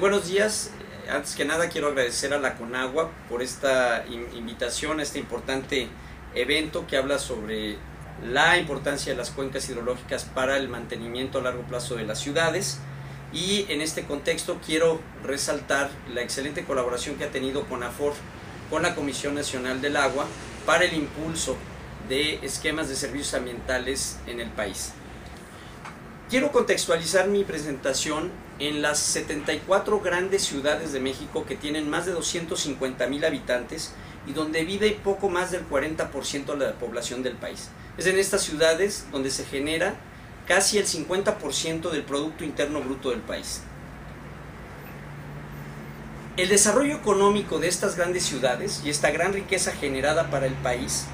Buenos días. Antes que nada quiero agradecer a la Conagua por esta invitación a este importante evento que habla sobre la importancia de las cuencas hidrológicas para el mantenimiento a largo plazo de las ciudades. Y en este contexto quiero resaltar la excelente colaboración que ha tenido CONAFOR con la Comisión Nacional del Agua para el impulso de esquemas de servicios ambientales en el país. Quiero contextualizar mi presentación en las 74 grandes ciudades de México que tienen más de 250,000 habitantes y donde vive poco más del 40% de la población del país. Es en estas ciudades donde se genera casi el 50% del Producto Interno Bruto del país. El desarrollo económico de estas grandes ciudades y esta gran riqueza generada para el país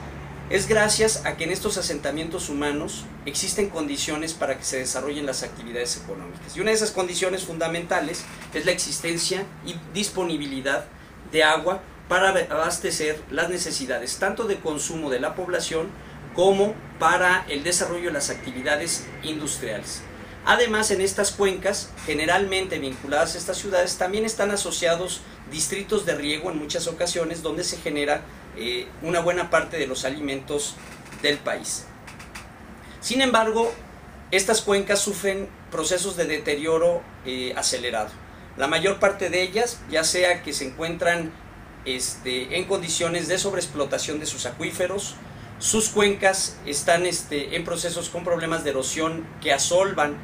es gracias a que en estos asentamientos humanos existen condiciones para que se desarrollen las actividades económicas. Y una de esas condiciones fundamentales es la existencia y disponibilidad de agua para abastecer las necesidades tanto de consumo de la población como para el desarrollo de las actividades industriales. Además, en estas cuencas, generalmente vinculadas a estas ciudades, también están asociados distritos de riego en muchas ocasiones donde se genera una buena parte de los alimentos del país. Sin embargo, estas cuencas sufren procesos de deterioro acelerado. La mayor parte de ellas, ya sea que se encuentran en condiciones de sobreexplotación de sus acuíferos, sus cuencas están en procesos con problemas de erosión que asolvan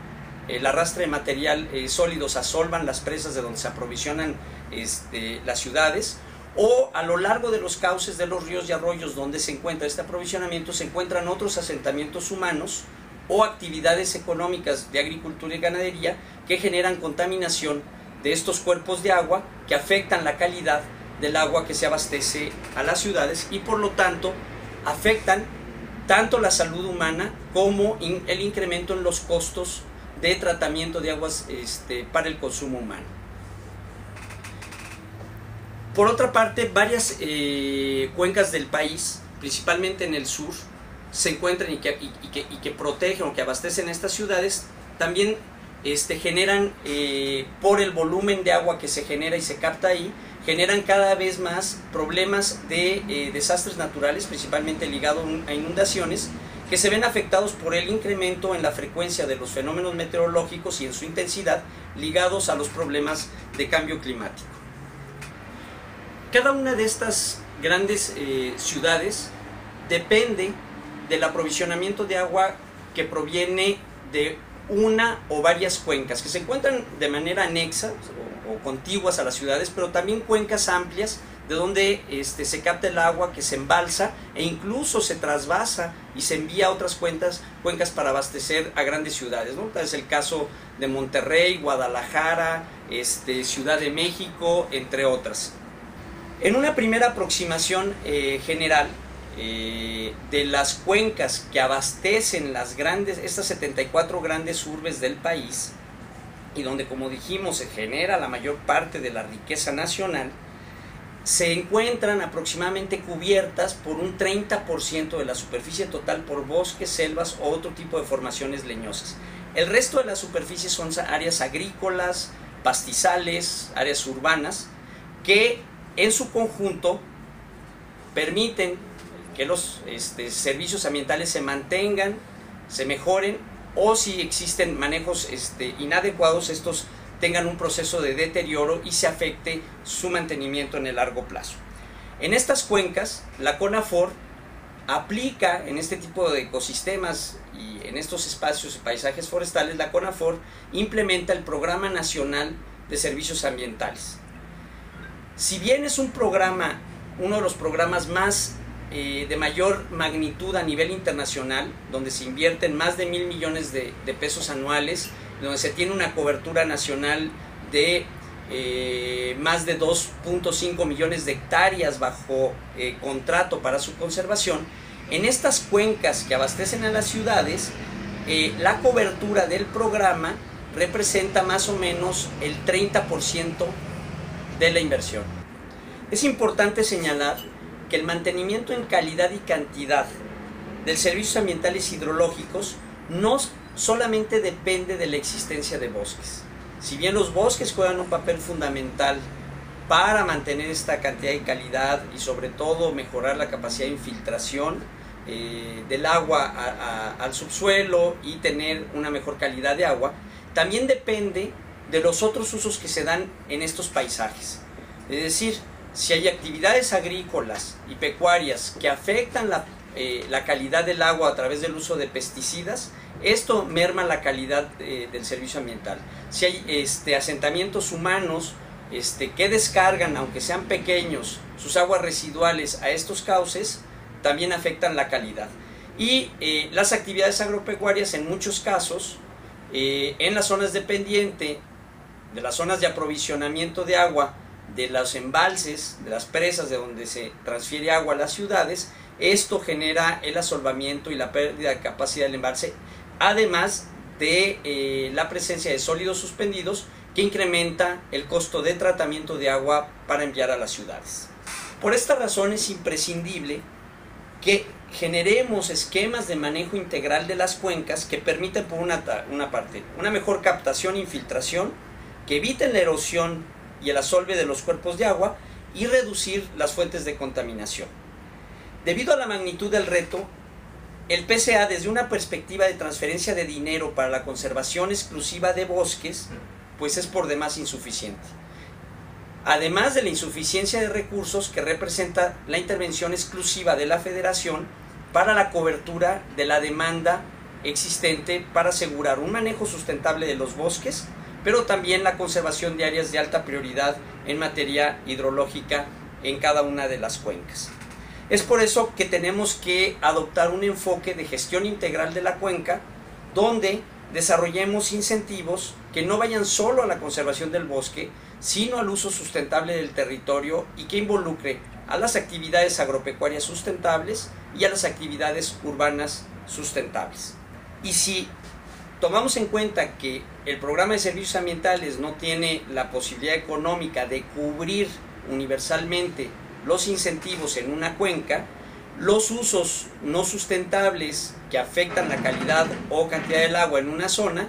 el arrastre de material sólidos, asolvan las presas de donde se aprovisionan las ciudades, o a lo largo de los cauces de los ríos y arroyos donde se encuentra este aprovisionamiento se encuentran otros asentamientos humanos o actividades económicas de agricultura y ganadería que generan contaminación de estos cuerpos de agua que afectan la calidad del agua que se abastece a las ciudades y por lo tanto afectan tanto la salud humana como el incremento en los costos de tratamiento de aguas para el consumo humano. Por otra parte, varias cuencas del país, principalmente en el sur, se encuentran y que protegen o que abastecen estas ciudades, también generan, por el volumen de agua que se genera y se capta ahí, generan cada vez más problemas de desastres naturales, principalmente ligados a inundaciones, que se ven afectados por el incremento en la frecuencia de los fenómenos meteorológicos y en su intensidad ligados a los problemas de cambio climático. Cada una de estas grandes ciudades depende del aprovisionamiento de agua que proviene de una o varias cuencas que se encuentran de manera anexa o contiguas a las ciudades, pero también cuencas amplias de donde se capta el agua que se embalsa e incluso se trasvasa y se envía a otras cuencas para abastecer a grandes ciudades, ¿no? Es el caso de Monterrey, Guadalajara, Ciudad de México, entre otras. En una primera aproximación general de las cuencas que abastecen estas 74 grandes urbes del país y donde, como dijimos, se genera la mayor parte de la riqueza nacional, se encuentran aproximadamente cubiertas por un 30% de la superficie total por bosques, selvas o otro tipo de formaciones leñosas. El resto de la superficie son áreas agrícolas, pastizales, áreas urbanas, que en su conjunto permiten que los servicios ambientales se mantengan, se mejoren, o si existen manejos inadecuados, estos tengan un proceso de deterioro y se afecte su mantenimiento en el largo plazo. En estas cuencas, la CONAFOR aplica en este tipo de ecosistemas y en estos espacios y paisajes forestales, la CONAFOR implementa el Programa Nacional de Servicios Ambientales. Si bien es uno de los programas más de mayor magnitud a nivel internacional, donde se invierten más de 1,000 millones de pesos anuales, donde se tiene una cobertura nacional de más de 2.5 millones de hectáreas bajo contrato para su conservación, en estas cuencas que abastecen a las ciudades, la cobertura del programa representa más o menos el 30% de la inversión. Es importante señalar que el mantenimiento en calidad y cantidad de servicios ambientales hidrológicos no solamente depende de la existencia de bosques. Si bien los bosques juegan un papel fundamental para mantener esta cantidad y calidad y sobre todo mejorar la capacidad de infiltración del agua al subsuelo y tener una mejor calidad de agua, también depende de los otros usos que se dan en estos paisajes. Es decir, si hay actividades agrícolas y pecuarias que afectan la calidad del agua a través del uso de pesticidas, esto merma la calidad del servicio ambiental. Si hay asentamientos humanos que descargan, aunque sean pequeños, sus aguas residuales a estos cauces, también afectan la calidad. Y las actividades agropecuarias, en muchos casos, en las zonas de pendiente, de las zonas de aprovisionamiento de agua, de los embalses, de las presas de donde se transfiere agua a las ciudades, esto genera el asolvamiento y la pérdida de capacidad del embalse, además de la presencia de sólidos suspendidos que incrementa el costo de tratamiento de agua para enviar a las ciudades. Por esta razón es imprescindible que generemos esquemas de manejo integral de las cuencas que permitan, por una parte, una mejor captación e infiltración, que eviten la erosión y el asolve de los cuerpos de agua y reducir las fuentes de contaminación. Debido a la magnitud del reto, el PCA, desde una perspectiva de transferencia de dinero para la conservación exclusiva de bosques, pues es por demás insuficiente. Además de la insuficiencia de recursos que representa la intervención exclusiva de la Federación para la cobertura de la demanda existente para asegurar un manejo sustentable de los bosques, pero también la conservación de áreas de alta prioridad en materia hidrológica en cada una de las cuencas. Es por eso que tenemos que adoptar un enfoque de gestión integral de la cuenca, donde desarrollemos incentivos que no vayan solo a la conservación del bosque, sino al uso sustentable del territorio y que involucre a las actividades agropecuarias sustentables y a las actividades urbanas sustentables. Y si tomamos en cuenta que el programa de servicios ambientales no tiene la posibilidad económica de cubrir universalmente los incentivos en una cuenca, los usos no sustentables que afectan la calidad o cantidad del agua en una zona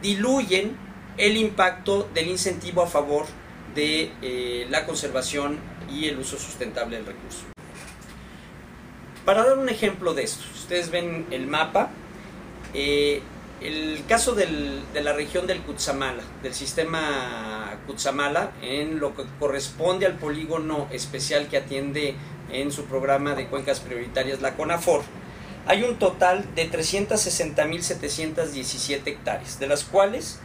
diluyen el impacto del incentivo a favor de la conservación y el uso sustentable del recurso. Para dar un ejemplo de esto, ustedes ven el mapa, el caso de la región del Cutzamala, del sistema Cutzamala, en lo que corresponde al polígono especial que atiende en su programa de cuencas prioritarias la CONAFOR, hay un total de 360.717 hectáreas, de las cuales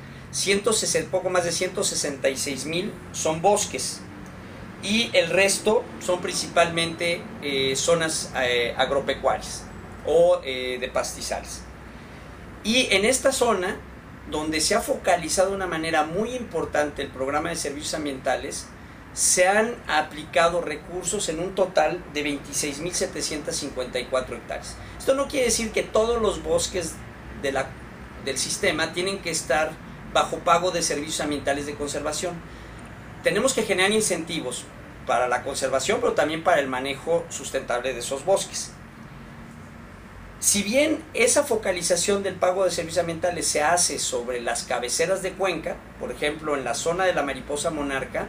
poco más de 166.000 son bosques y el resto son principalmente zonas agropecuarias o de pastizales. Y en esta zona, donde se ha focalizado de una manera muy importante el programa de servicios ambientales, se han aplicado recursos en un total de 26.754 hectáreas. Esto no quiere decir que todos los bosques del sistema tienen que estar bajo pago de servicios ambientales de conservación. Tenemos que generar incentivos para la conservación, pero también para el manejo sustentable de esos bosques. Si bien esa focalización del pago de servicios ambientales se hace sobre las cabeceras de cuenca, por ejemplo en la zona de la mariposa monarca,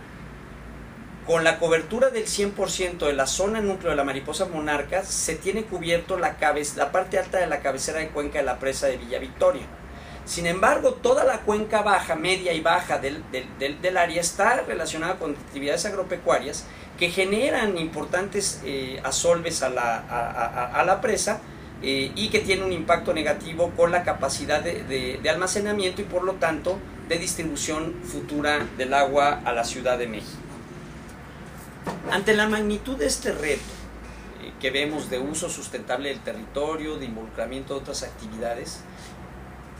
con la cobertura del 100% de la zona núcleo de la mariposa monarca, se tiene cubierto la parte alta de la cabecera de cuenca de la presa de Villa Victoria. Sin embargo, toda la cuenca baja, media y baja del área está relacionada con actividades agropecuarias que generan importantes asolves a la presa y que tiene un impacto negativo con la capacidad de almacenamiento y por lo tanto de distribución futura del agua a la Ciudad de México. Ante la magnitud de este reto que vemos de uso sustentable del territorio, de involucramiento de otras actividades,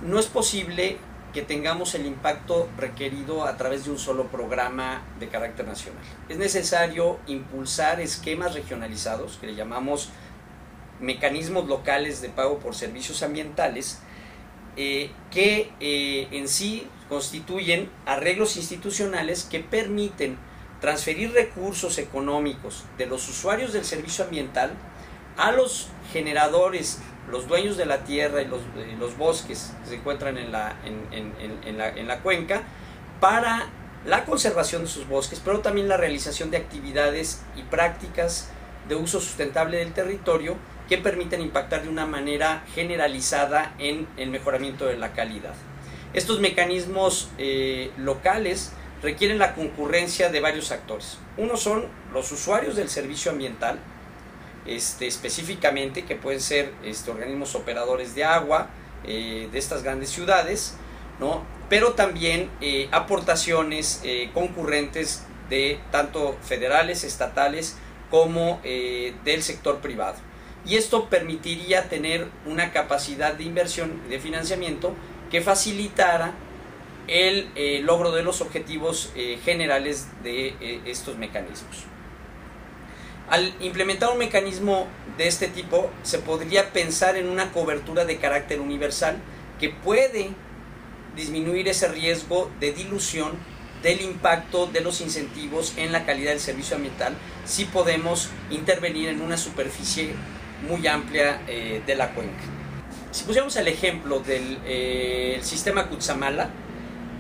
no es posible que tengamos el impacto requerido a través de un solo programa de carácter nacional. Es necesario impulsar esquemas regionalizados, que le llamamos mecanismos locales de pago por servicios ambientales, que en sí constituyen arreglos institucionales que permiten transferir recursos económicos de los usuarios del servicio ambiental a los generadores los dueños de la tierra y los bosques que se encuentran en la cuenca para la conservación de sus bosques, pero también la realización de actividades y prácticas de uso sustentable del territorio que permiten impactar de una manera generalizada en el mejoramiento de la calidad. Estos mecanismos locales requieren la concurrencia de varios actores. Uno son los usuarios del servicio ambiental, específicamente, que pueden ser organismos operadores de agua de estas grandes ciudades, ¿no? Pero también aportaciones concurrentes de tanto federales, estatales, como del sector privado. Y esto permitiría tener una capacidad de inversión, de financiamiento, que facilitara el logro de los objetivos generales de estos mecanismos. Al implementar un mecanismo de este tipo, se podría pensar en una cobertura de carácter universal que puede disminuir ese riesgo de dilución del impacto de los incentivos en la calidad del servicio ambiental si podemos intervenir en una superficie muy amplia de la cuenca. Si pusiéramos el ejemplo del sistema Cutzamala,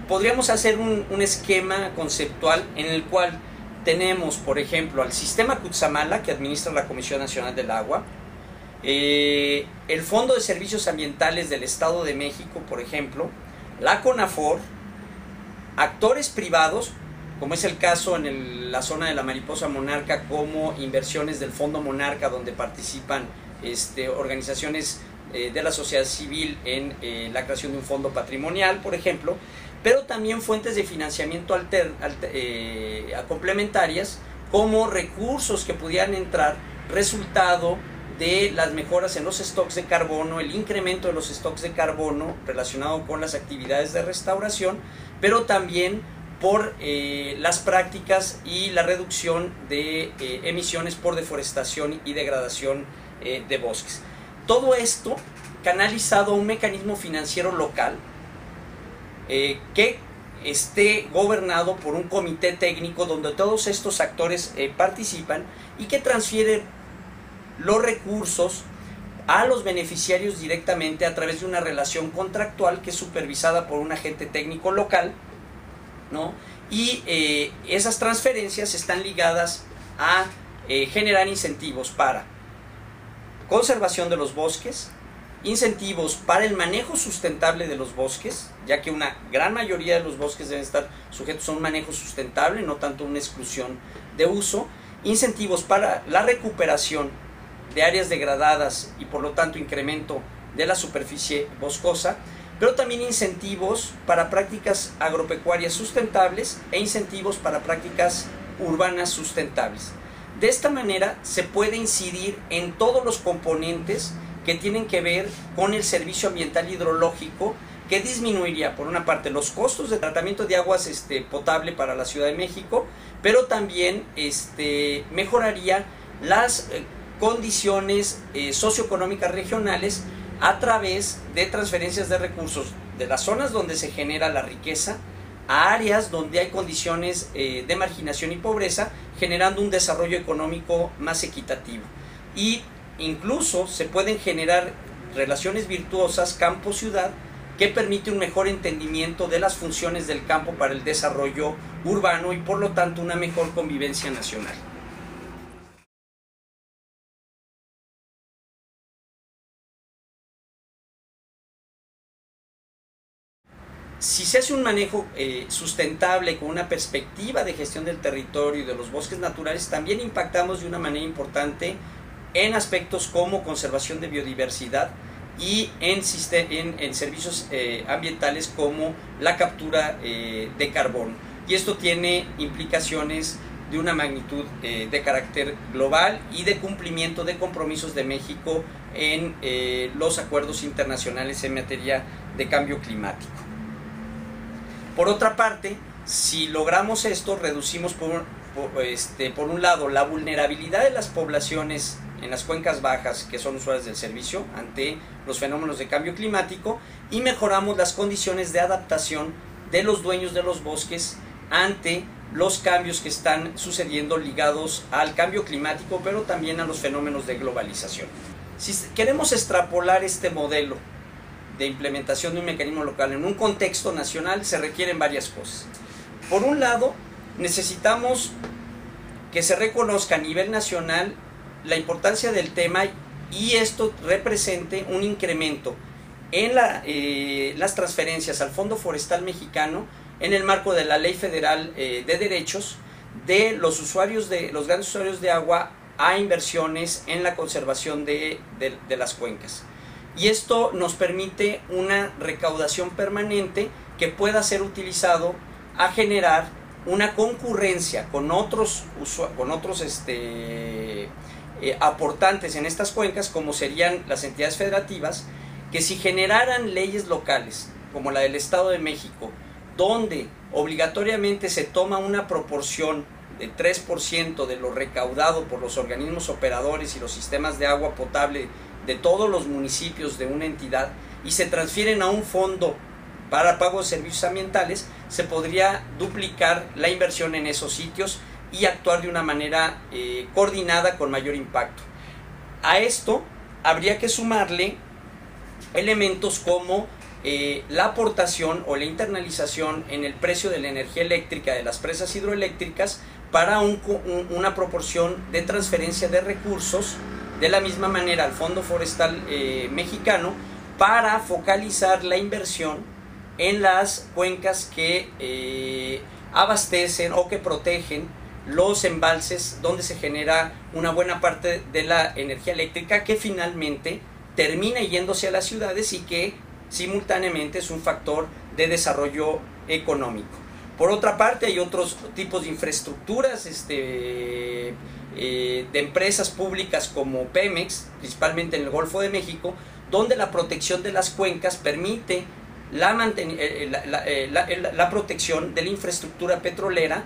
podríamos hacer un esquema conceptual en el cual tenemos, por ejemplo, al sistema Cutzamala, que administra la Comisión Nacional del Agua, el Fondo de Servicios Ambientales del Estado de México, por ejemplo, la CONAFOR, actores privados, como es el caso en la zona de la Mariposa Monarca, como inversiones del Fondo Monarca, donde participan organizaciones de la sociedad civil en la creación de un fondo patrimonial, por ejemplo, pero también fuentes de financiamiento complementarias, como recursos que pudieran entrar resultado de las mejoras en los stocks de carbono, el incremento de los stocks de carbono relacionado con las actividades de restauración, pero también por las prácticas y la reducción de emisiones por deforestación y degradación de bosques. Todo esto canalizado a un mecanismo financiero local que esté gobernado por un comité técnico donde todos estos actores participan y que transfiere los recursos a los beneficiarios directamente a través de una relación contractual que es supervisada por un agente técnico local, ¿no? Y esas transferencias están ligadas a generar incentivos para conservación de los bosques, incentivos para el manejo sustentable de los bosques, ya que una gran mayoría de los bosques deben estar sujetos a un manejo sustentable, no tanto una exclusión de uso, incentivos para la recuperación de áreas degradadas y por lo tanto incremento de la superficie boscosa, pero también incentivos para prácticas agropecuarias sustentables e incentivos para prácticas urbanas sustentables. De esta manera se puede incidir en todos los componentes que tienen que ver con el servicio ambiental hidrológico, que disminuiría por una parte los costos de tratamiento de aguas potable para la Ciudad de México, pero también mejoraría las condiciones socioeconómicas regionales a través de transferencias de recursos de las zonas donde se genera la riqueza a áreas donde hay condiciones de marginación y pobreza, generando un desarrollo económico más equitativo. Y incluso se pueden generar relaciones virtuosas campo-ciudad que permite un mejor entendimiento de las funciones del campo para el desarrollo urbano y por lo tanto una mejor convivencia nacional. Si se hace un manejo sustentable con una perspectiva de gestión del territorio y de los bosques naturales, también impactamos de una manera importante en aspectos como conservación de biodiversidad y en servicios ambientales como la captura de carbono. Y esto tiene implicaciones de una magnitud de carácter global y de cumplimiento de compromisos de México en los acuerdos internacionales en materia de cambio climático. Por otra parte, si logramos esto, reducimos por un lado la vulnerabilidad de las poblaciones en las cuencas bajas que son usuarias del servicio ante los fenómenos de cambio climático y mejoramos las condiciones de adaptación de los dueños de los bosques ante los cambios que están sucediendo ligados al cambio climático, pero también a los fenómenos de globalización. Si queremos extrapolar este modelo de implementación de un mecanismo local en un contexto nacional, se requieren varias cosas. Por un lado, necesitamos que se reconozca a nivel nacional la importancia del tema y esto represente un incremento en las transferencias al Fondo Forestal Mexicano en el marco de la Ley Federal de Derechos de los grandes usuarios de agua a inversiones en la conservación de las cuencas. Y esto nos permite una recaudación permanente que pueda ser utilizado a generar una concurrencia con otros aportantes en estas cuencas, como serían las entidades federativas, que si generaran leyes locales, como la del Estado de México, donde obligatoriamente se toma una proporción de 3% de lo recaudado por los organismos operadores y los sistemas de agua potable de todos los municipios de una entidad y se transfieren a un fondo para pago de servicios ambientales, se podría duplicar la inversión en esos sitios y actuar de una manera coordinada con mayor impacto. A esto habría que sumarle elementos como la aportación o la internalización en el precio de la energía eléctrica de las presas hidroeléctricas para una proporción de transferencia de recursos de la misma manera al Fondo Forestal Mexicano para focalizar la inversión en las cuencas que abastecen o que protegen los embalses donde se genera una buena parte de la energía eléctrica que finalmente termina yéndose a las ciudades y que simultáneamente es un factor de desarrollo económico. Por otra parte, hay otros tipos de infraestructuras de empresas públicas como Pemex, principalmente en el Golfo de México, donde la protección de las cuencas permite la protección de la infraestructura petrolera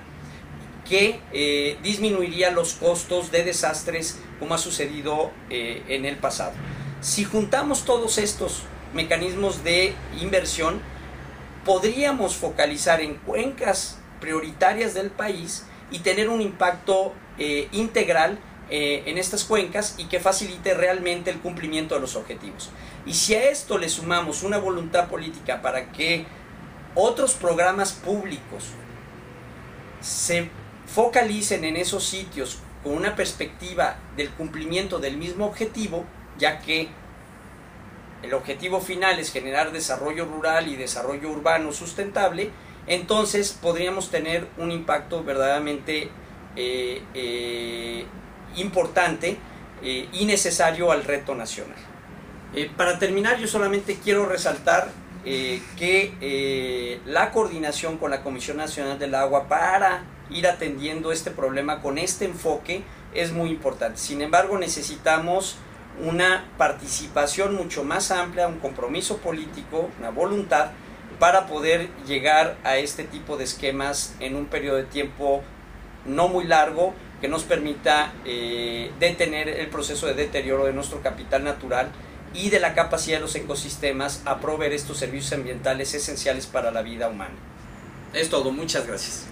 que disminuiría los costos de desastres como ha sucedido en el pasado. Si juntamos todos estos mecanismos de inversión, podríamos focalizar en cuencas prioritarias del país y tener un impacto integral en estas cuencas y que facilite realmente el cumplimiento de los objetivos. Y si a esto le sumamos una voluntad política para que otros programas públicos se focalicen en esos sitios con una perspectiva del cumplimiento del mismo objetivo, ya que el objetivo final es generar desarrollo rural y desarrollo urbano sustentable, entonces podríamos tener un impacto verdaderamente importante y necesario al reto nacional. Para terminar, yo solamente quiero resaltar que la coordinación con la Comisión Nacional del Agua para ir atendiendo este problema con este enfoque es muy importante. Sin embargo, necesitamos una participación mucho más amplia, un compromiso político, una voluntad para poder llegar a este tipo de esquemas en un periodo de tiempo no muy largo que nos permita detener el proceso de deterioro de nuestro capital natural y de la capacidad de los ecosistemas a proveer estos servicios ambientales esenciales para la vida humana. Es todo, muchas gracias.